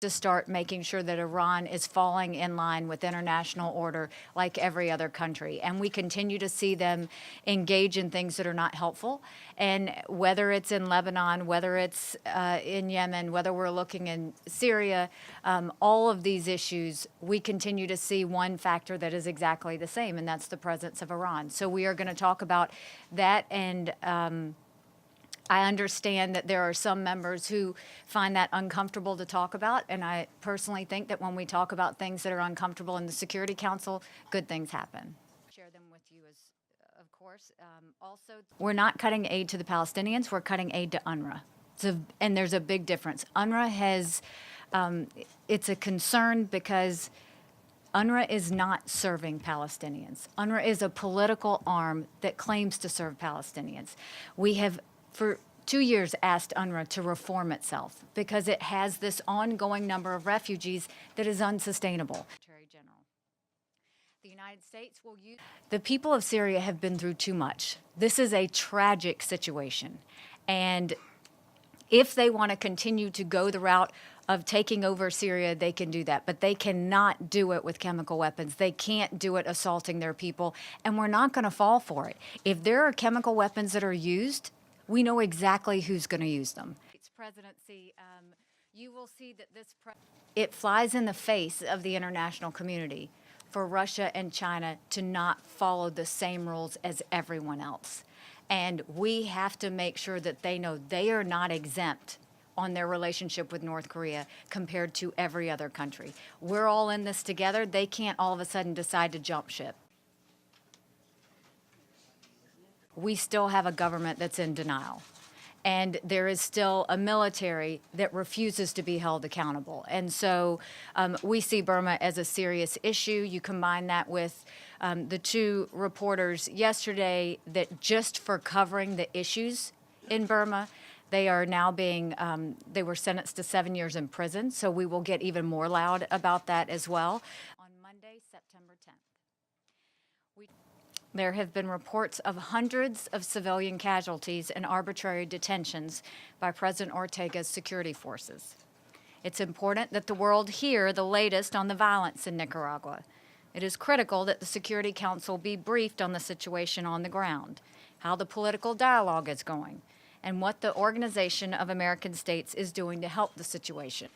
to start making sure that Iran is falling in line with international order like every other country. And we continue to see them engage in things that are not helpful. And whether it's in Lebanon, whether it's in Yemen, whether we're looking in Syria, all of these issues, we continue to see one factor that is exactly the same, and that's the presence of Iran. So we are going to talk about that, and I understand that there are some members who find that uncomfortable to talk about, and I personally think that when we talk about things that are uncomfortable in the Security Council, good things happen. Share them with you, as of course. Also, we're not cutting aid to the Palestinians, we're cutting aid to UNRWA. And there's a big difference. UNRWA has, it's a concern because UNRWA is not serving Palestinians. UNRWA is a political arm that claims to serve Palestinians. We have, for 2 years, asked UNRWA to reform itself because it has this ongoing number of refugees that is unsustainable. The United States will use. The people of Syria have been through too much. This is a tragic situation. And if they want to continue to go the route of taking over Syria, they can do that. But they cannot do it with chemical weapons. They can't do it assaulting their people. And we're not going to fall for it. If there are chemical weapons that are used, we know exactly who's going to use them. Its presidency, you will see that it flies in the face of the international community for Russia and China to not follow the same rules as everyone else. And we have to make sure that they know they are not exempt on their relationship with North Korea compared to every other country. We're all in this together. They can't all of a sudden decide to jump ship. We still have a government that's in denial. And there is still a military that refuses to be held accountable. And so we see Burma as a serious issue. You combine that with the two reporters yesterday that just for covering the issues in Burma, they are now being, they were sentenced to 7 years in prison. So we will get even more loud about that as well. On Monday, September 10th. There have been reports of hundreds of civilian casualties and arbitrary detentions by President Ortega's security forces. It's important that the world hear the latest on the violence in Nicaragua. It is critical that the Security Council be briefed on the situation on the ground, how the political dialogue is going, and what the Organization of American States is doing to help the situation.